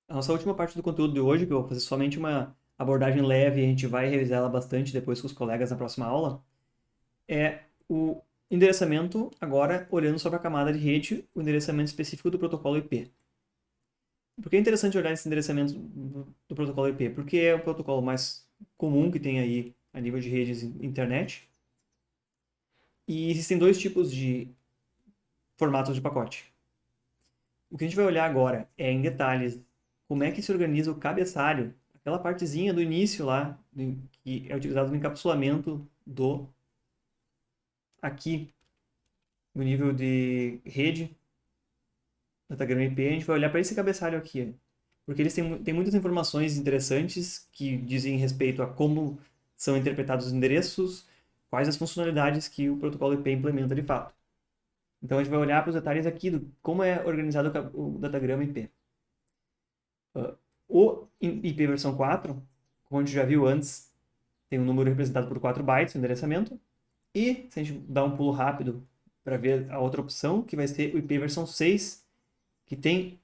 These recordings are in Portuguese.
A nossa última parte do conteúdo de hoje, que eu vou fazer somente uma abordagem leve e a gente vai revisar ela bastante depois com os colegas na próxima aula, é o endereçamento, agora olhando sobre a camada de rede, o endereçamento específico do protocolo IP. Por que é interessante olhar esse endereçamento do protocolo IP? Porque é o protocolo mais comum que tem aí a nível de redes internet. E existem dois tipos de formatos de pacote. O que a gente vai olhar agora é em detalhes como é que se organiza o cabeçalho, aquela partezinha do início lá, que é utilizado no encapsulamento do aqui no nível de rede, datagrama IP, a gente vai olhar para esse cabeçalho aqui, porque eles têm muitas informações interessantes que dizem respeito a como são interpretados os endereços, quais as funcionalidades que o protocolo IP implementa de fato. Então a gente vai olhar para os detalhes aqui do como é organizado o datagrama IP. O IP versão 4, como a gente já viu antes, tem um número representado por 4 bytes, o endereçamento. E se a gente dar um pulo rápido para ver a outra opção, que vai ser o IP versão 6, que tem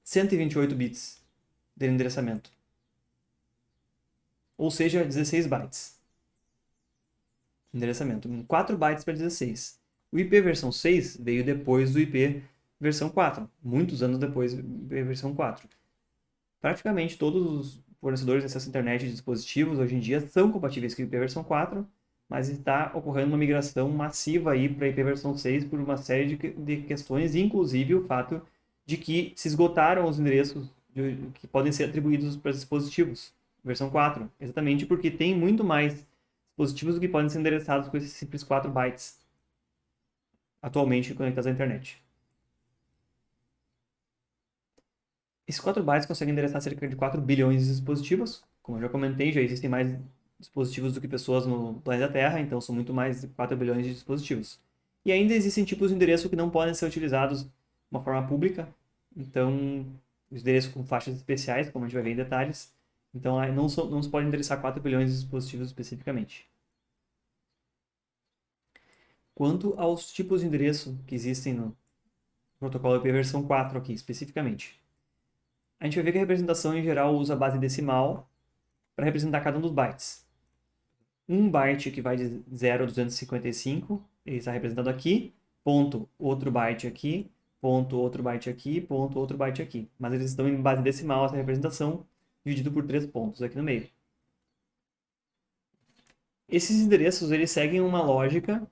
128 bits de endereçamento. Ou seja, 16 bytes de endereçamento. 4 bytes para 16. O IP versão 6 veio depois do IP versão 4, muitos anos depois do IP versão 4. Praticamente todos os fornecedores de acesso à internet de dispositivos hoje em dia são compatíveis com a IP versão 4, mas está ocorrendo uma migração massiva aí para a IP versão 6 por uma série de questões, inclusive o fato de que se esgotaram os endereços que podem ser atribuídos para dispositivos versão 4, exatamente porque tem muito mais dispositivos do que podem ser endereçados com esses simples 4 bytes atualmente conectados à internet. Esses 4 bytes conseguem endereçar cerca de 4 bilhões de dispositivos. Como eu já comentei, já existem mais dispositivos do que pessoas no planeta Terra, então são muito mais de 4 bilhões de dispositivos. E ainda existem tipos de endereço que não podem ser utilizados de uma forma pública, então os endereços com faixas especiais, como a gente vai ver em detalhes, então não se pode endereçar 4 bilhões de dispositivos especificamente. Quanto aos tipos de endereço que existem no protocolo IP versão 4 aqui, especificamente. A gente vai ver que a representação em geral usa a base decimal para representar cada um dos bytes. Um byte que vai de 0 a 255, ele está representado aqui, ponto outro byte aqui, ponto outro byte aqui, ponto outro byte aqui. Mas eles estão em base decimal, essa representação, dividido por 3 pontos aqui no meio. Esses endereços eles seguem uma lógica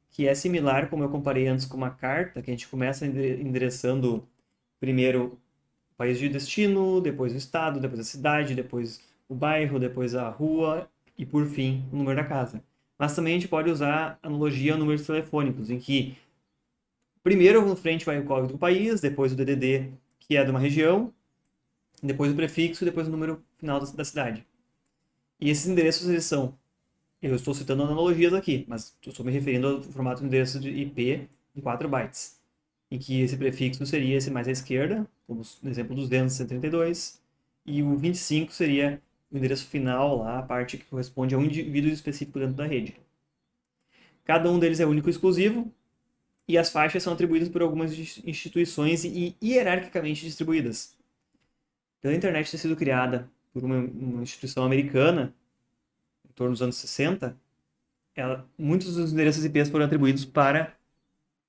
que é similar, como eu comparei antes com uma carta, que a gente começa endereçando primeiro o país de destino, depois o estado, depois a cidade, depois o bairro, depois a rua e, por fim, o número da casa. Mas também a gente pode usar analogia a números telefônicos, em que primeiro no frente vai o código do país, depois o DDD, que é de uma região, depois o prefixo e depois o número final da cidade. E esses endereços, eles são, eu estou citando analogias aqui, mas estou me referindo ao formato de endereço de IP de 4 bytes, em que esse prefixo seria esse mais à esquerda, como no exemplo 200, 132, e o 25 seria o endereço final lá, a parte que corresponde a um indivíduo específico dentro da rede. Cada um deles é único e exclusivo, e as faixas são atribuídas por algumas instituições e hierarquicamente distribuídas. Pela internet ter sido criada por uma instituição americana, em torno dos anos 60, muitos dos endereços IPs foram atribuídos para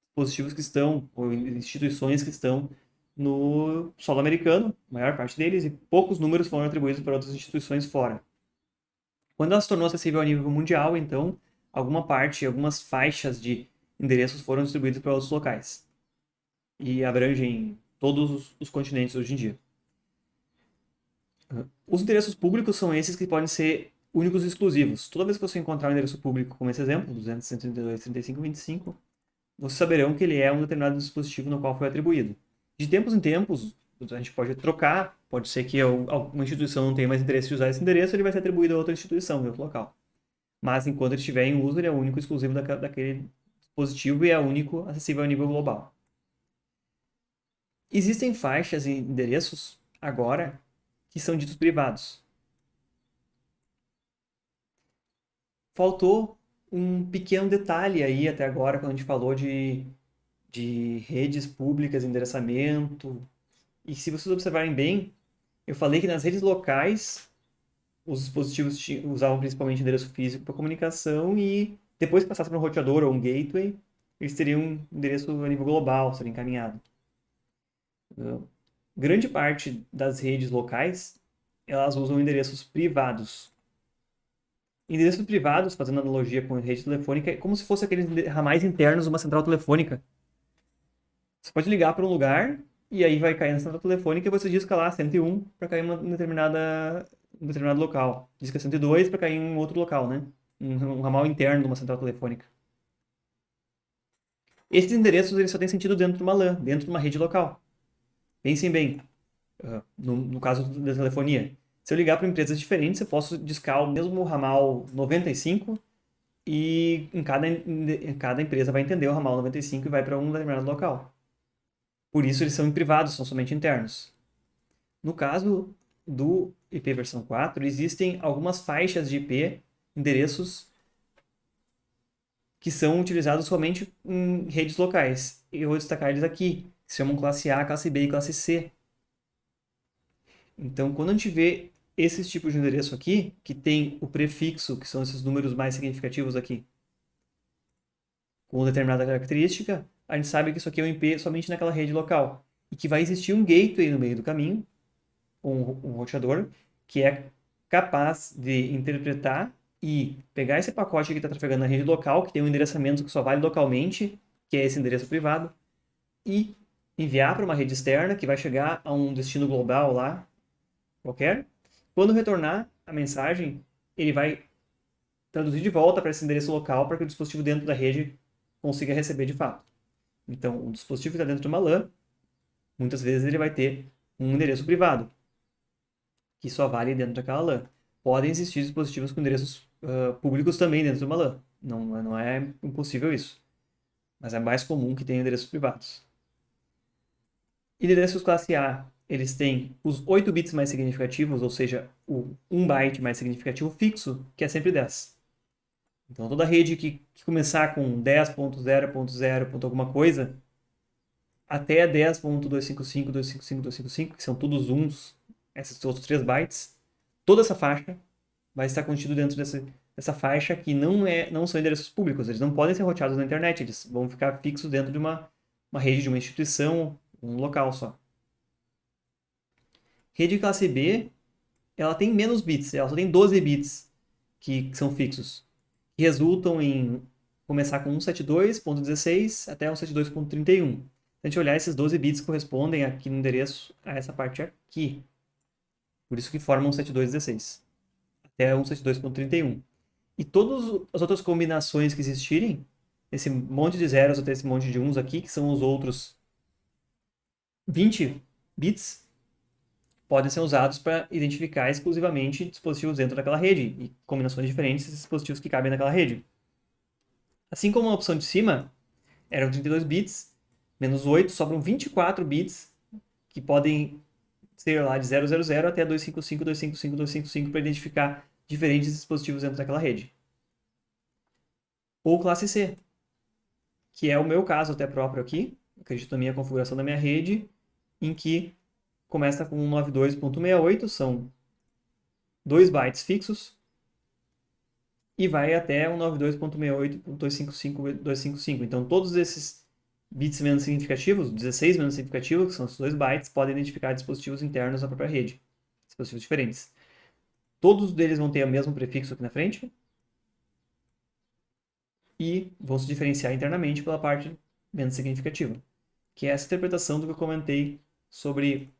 dispositivos que estão, ou instituições que estão no solo americano, a maior parte deles, e poucos números foram atribuídos para outras instituições fora. Quando ela se tornou acessível a nível mundial, então, alguma parte, algumas faixas de endereços foram distribuídos para outros locais. E abrangem todos os continentes hoje em dia. Os endereços públicos são esses que podem ser únicos e exclusivos. Toda vez que você encontrar um endereço público, como esse exemplo, 200, 132, 35, 25, vocês saberão que ele é um determinado dispositivo no qual foi atribuído. De tempos em tempos, a gente pode trocar, pode ser que uma instituição não tenha mais interesse em usar esse endereço, ele vai ser atribuído a outra instituição, em outro local. Mas enquanto ele estiver em uso, ele é o único e exclusivo daquele dispositivo e é único, acessível a nível global. Existem faixas e endereços, agora, que são ditos privados. Faltou um pequeno detalhe aí até agora, quando a gente falou de redes públicas, endereçamento, E se vocês observarem bem, eu falei que nas redes locais os dispositivos usavam principalmente endereço físico para comunicação e depois que passasse para um roteador ou um gateway, eles teriam um endereço a nível global, seria encaminhado. Grande parte das redes locais, elas usam endereços privados. Endereços privados, fazendo analogia com a rede telefônica, é como se fosse aqueles ramais internos de uma central telefônica. Você pode ligar para um lugar e aí vai cair na central telefônica e você disca lá 101 para cair em um determinado local. Disca 102 para cair em um outro local, né? Um ramal interno de uma central telefônica. Esses endereços eles só têm sentido dentro de uma LAN, dentro de uma rede local. Pensem bem, no caso da telefonia. Se eu ligar para empresas diferentes, eu posso discar o mesmo ramal 95 e em cada empresa vai entender o ramal 95 e vai para um determinado local. Por isso eles são em privados, são somente internos. No caso do IP versão 4, existem algumas faixas de IP, endereços, que são utilizados somente em redes locais. Eu vou destacar eles aqui, que se chamam classe A, classe B e classe C. Então, quando a gente vê esses tipos de endereço aqui, que tem o prefixo, que são esses números mais significativos aqui, com determinada característica, a gente sabe que isso aqui é um IP somente naquela rede local. E que vai existir um gateway no meio do caminho, um roteador, que é capaz de interpretar e pegar esse pacote que está trafegando na rede local, que tem um endereçamento que só vale localmente, que é esse endereço privado, e enviar para uma rede externa, que vai chegar a um destino global lá, qualquer. Quando retornar a mensagem, ele vai traduzir de volta para esse endereço local para que o dispositivo dentro da rede consiga receber de fato. Então, o dispositivo que está dentro de uma LAN, muitas vezes ele vai ter um endereço privado, que só vale dentro daquela LAN. Podem existir dispositivos com endereços públicos também dentro de uma LAN. Não é impossível isso. Mas é mais comum que tenha endereços privados. Endereços classe A, eles têm os 8 bits mais significativos, ou seja, o 1 byte mais significativo fixo, que é sempre 10. Então, toda rede que começar com 10.0.0. alguma coisa, até 10.255.255.255, que são todos uns, esses outros 3 bytes, toda essa faixa vai estar contido dentro dessa faixa que não são endereços públicos, eles não podem ser roteados na internet, eles vão ficar fixos dentro de uma rede de uma instituição, um local só. Rede classe B, ela tem menos bits, ela só tem 12 bits que são fixos, que resultam em começar com 172.16 até 172.31. Se a gente olhar, esses 12 bits correspondem aqui no endereço a essa parte aqui. Por isso que formam 172.16 até 172.31. E todas as outras combinações que existirem, esse monte de zeros até esse monte de uns aqui, que são os outros 20 bits, podem ser usados para identificar exclusivamente dispositivos dentro daquela rede e combinações diferentes de dispositivos que cabem naquela rede. Assim como a opção de cima, eram 32 bits, menos 8, sobram 24 bits, que podem ser lá de 000 até 255.255.255 para identificar diferentes dispositivos dentro daquela rede. Ou classe C, que é o meu caso até próprio aqui, acredito na minha configuração da minha rede, em que começa com 92.68, são 2 bytes fixos, e vai até um 92.68.255.255. Então, todos esses bits menos significativos, 16 menos significativos, que são os 2 bytes, podem identificar dispositivos internos da própria rede, dispositivos diferentes. Todos deles vão ter o mesmo prefixo aqui na frente e vão se diferenciar internamente pela parte menos significativa, que é essa interpretação do que eu comentei sobre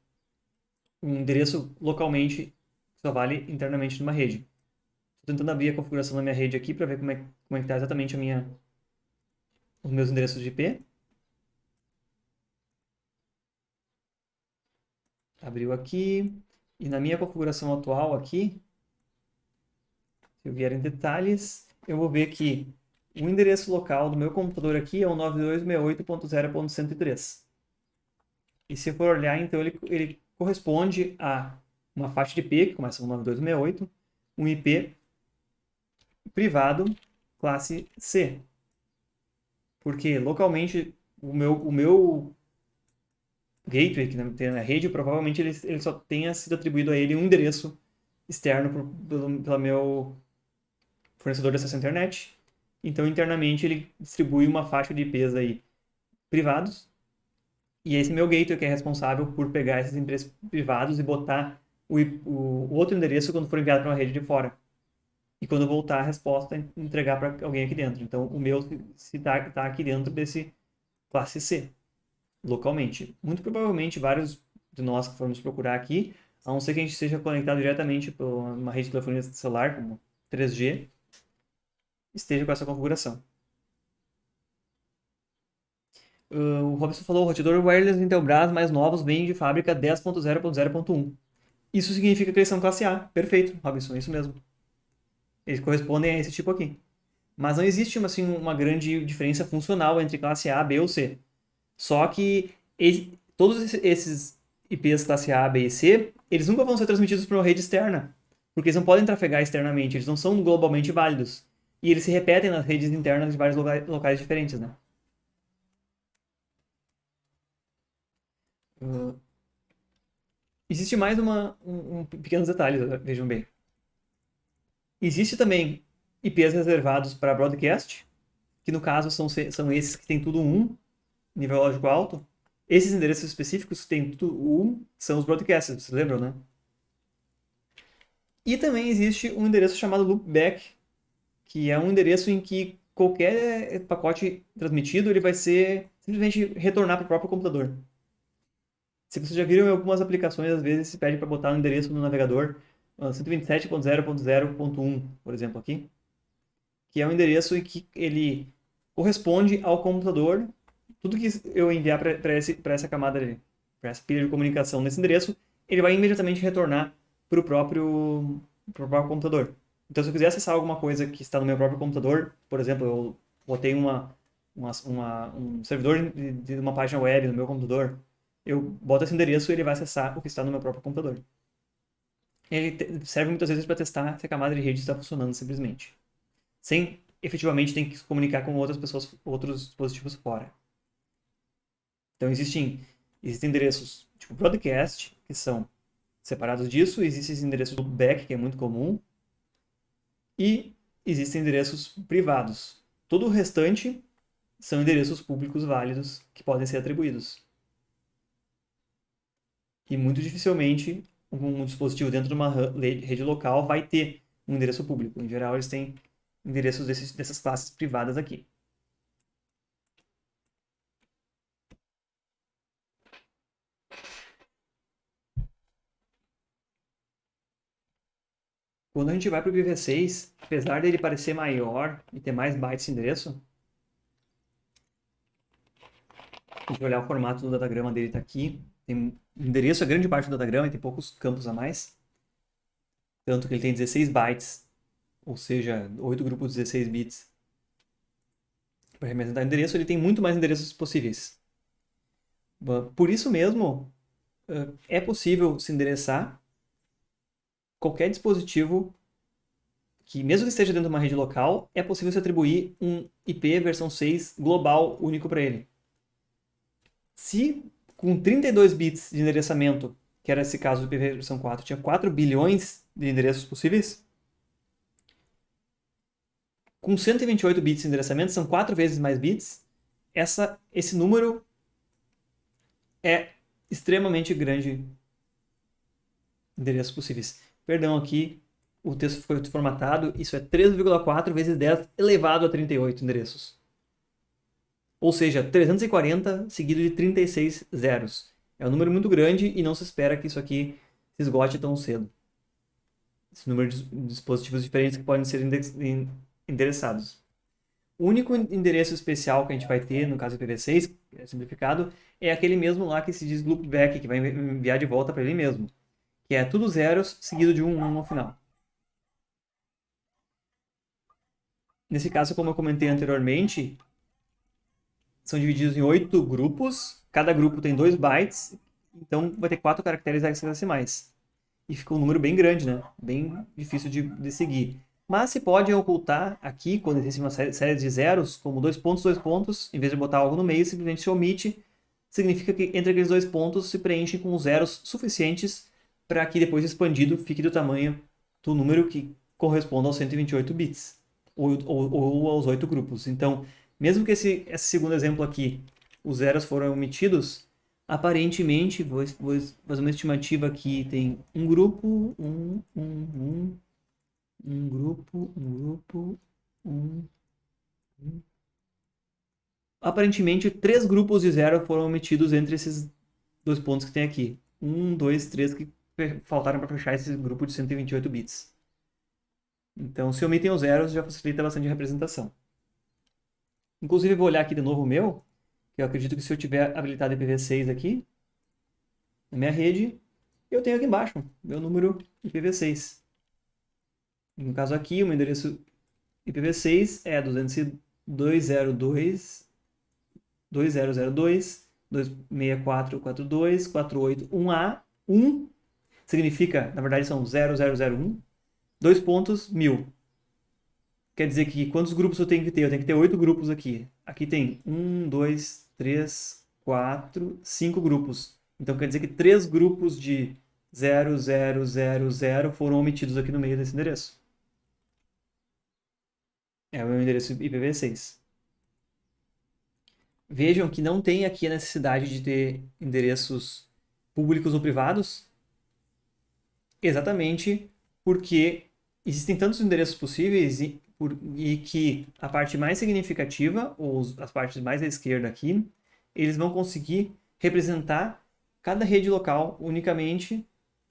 um endereço localmente que só vale internamente numa rede. Estou tentando abrir a configuração da minha rede aqui para ver como é que está exatamente os meus endereços de IP. Abriu aqui. E na minha configuração atual aqui, se eu vier em detalhes, eu vou ver que o endereço local do meu computador aqui é o 9268.0.103. E se eu for olhar, então ele corresponde a uma faixa de IP, que começa com 9268, um IP privado classe C. Porque localmente o meu gateway que tem na rede, provavelmente ele só tenha sido atribuído a ele um endereço externo pelo meu fornecedor de acesso à internet. Então, internamente, ele distribui uma faixa de IPs aí privados. E esse meu gateway que é responsável por pegar esses endereços privados e botar o outro endereço quando for enviado para uma rede de fora. E quando voltar a resposta, entregar para alguém aqui dentro. Então, o meu se tá aqui dentro desse classe C, localmente. Muito provavelmente, vários de nós que formos procurar aqui, a não ser que a gente seja conectado diretamente por uma rede de telefonia celular, como 3G, esteja com essa configuração. O Robson falou, o roteador wireless Intelbras mais novos vêm de fábrica 10.0.0.1. Isso significa que eles são classe A. Perfeito, Robson, isso mesmo. Eles correspondem a esse tipo aqui. Mas não existe assim, uma grande diferença funcional entre classe A, B ou C. Só que todos esses IPs classe A, B e C, eles nunca vão ser transmitidos para uma rede externa. Porque eles não podem trafegar externamente, eles não são globalmente válidos. E eles se repetem nas redes internas de vários locais diferentes, né? Uh, existe mais pequenos detalhes, vejam bem. Existe também IPs reservados para broadcast, que no caso são esses que tem tudo um nível lógico alto. Esses endereços específicos que tem tudo um são os broadcasts, vocês lembram, né? E também existe um endereço chamado loopback, que é um endereço em que qualquer pacote transmitido ele vai ser simplesmente retornar para o próprio computador. Se vocês já viram em algumas aplicações, às vezes se pede para botar um endereço no navegador 127.0.0.1, por exemplo, aqui, que é um endereço em que ele corresponde ao computador. Tudo que eu enviar para essa camada, para essa pilha de comunicação nesse endereço, ele vai imediatamente retornar para o próprio computador. Então, se eu quiser acessar alguma coisa que está no meu próprio computador, por exemplo, eu botei um servidor de uma página web no meu computador, eu boto esse endereço e ele vai acessar o que está no meu próprio computador. Ele serve muitas vezes para testar se a camada de rede está funcionando simplesmente, sem efetivamente ter que se comunicar com outras pessoas, outros dispositivos fora. Então existem endereços tipo broadcast, que são separados disso, existem endereços loopback, que é muito comum, e existem endereços privados. Todo o restante são endereços públicos válidos que podem ser atribuídos. E muito dificilmente um dispositivo dentro de uma rede local vai ter um endereço público. Em geral, eles têm endereços dessas classes privadas aqui. Quando a gente vai para o IPv6, apesar dele parecer maior e ter mais bytes de endereço, a gente olhar o formato do datagrama dele está aqui. Tem endereço, é grande parte do datagrama, e tem poucos campos a mais. Tanto que ele tem 16 bytes, ou seja, 8 grupos de 16 bits. Para representar endereço, ele tem muito mais endereços possíveis. Por isso mesmo, é possível se endereçar qualquer dispositivo que, mesmo que esteja dentro de uma rede local, é possível se atribuir um IP versão 6 global único para ele. Se com 32 bits de endereçamento, que era esse caso do IP versão 4, tinha 4 bilhões de endereços possíveis, com 128 bits de endereçamento, são 4 vezes mais bits, esse número é extremamente grande endereços possíveis. Perdão aqui, o texto foi formatado, isso é 3,4 vezes 10 elevado a 38 endereços. Ou seja, 340 seguido de 36 zeros. É um número muito grande e não se espera que isso aqui se esgote tão cedo. Esse número de dispositivos diferentes que podem ser endereçados. O único endereço especial que a gente vai ter, no caso do IPv6, que é simplificado, é aquele mesmo lá que se diz loopback, que vai enviar de volta para ele mesmo. Que é tudo zeros seguido de um no final. Nesse caso, como eu comentei anteriormente, são divididos em 8 grupos. Cada grupo tem 2 bytes. Então vai ter 4 caracteres hexadecimais. E fica um número bem grande, né? Bem difícil de seguir. Mas se pode ocultar aqui, quando existe uma série de zeros, como 2 pontos, em vez de botar algo no meio, simplesmente se omite significa que entre aqueles dois pontos se preenchem com zeros suficientes para que depois expandido fique do tamanho do número que corresponde aos 128 bits, ou aos 8 grupos. Então, mesmo que esse segundo exemplo aqui, os zeros foram omitidos, aparentemente, vou fazer uma estimativa aqui, tem um grupo, um grupo, um. Aparentemente, 3 grupos de zero foram omitidos entre esses dois pontos que tem aqui. 1, 2, 3 que faltaram para fechar esse grupo de 128 bits. Então, se omitem os zeros, já facilita bastante a representação. Inclusive, eu vou olhar aqui de novo o meu, que eu acredito que se eu tiver habilitado IPv6 aqui, na minha rede, eu tenho aqui embaixo meu número IPv6. No caso aqui, o meu endereço IPv6 é 202.2.0.2.264.42.481A. 1 significa, na verdade, são 0001, 2 pontos, 1000. Quer dizer que quantos grupos eu tenho que ter? Eu tenho que ter 8 grupos aqui. Aqui tem 1, 2, 3, 4, 5 grupos. Então quer dizer que 3 grupos de 0000 foram omitidos aqui no meio desse endereço. É o meu endereço IPv6. Vejam que não tem aqui a necessidade de ter endereços públicos ou privados, exatamente porque existem tantos endereços possíveis e que a parte mais significativa, ou as partes mais à esquerda aqui, eles vão conseguir representar cada rede local unicamente,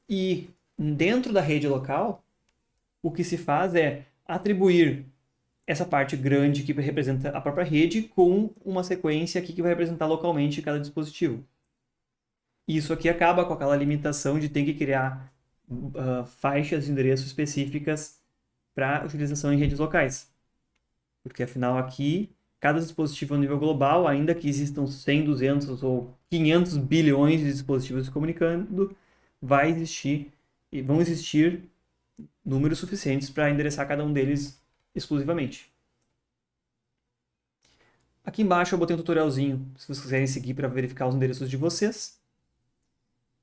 e dentro da rede local, o que se faz é atribuir essa parte grande que representa a própria rede com uma sequência aqui que vai representar localmente cada dispositivo. Isso aqui acaba com aquela limitação de ter que criar faixas de endereço específicas para utilização em redes locais. Porque afinal aqui, cada dispositivo a nível global, ainda que existam 100, 200 ou 500 bilhões de dispositivos se comunicando, vão existir números suficientes para endereçar cada um deles exclusivamente. Aqui embaixo eu botei um tutorialzinho, se vocês quiserem seguir para verificar os endereços de vocês.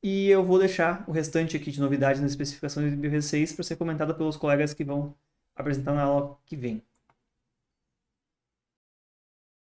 E eu vou deixar o restante aqui de novidades nas especificações do IPv6 para ser comentada pelos colegas que vão apresentar na aula que vem.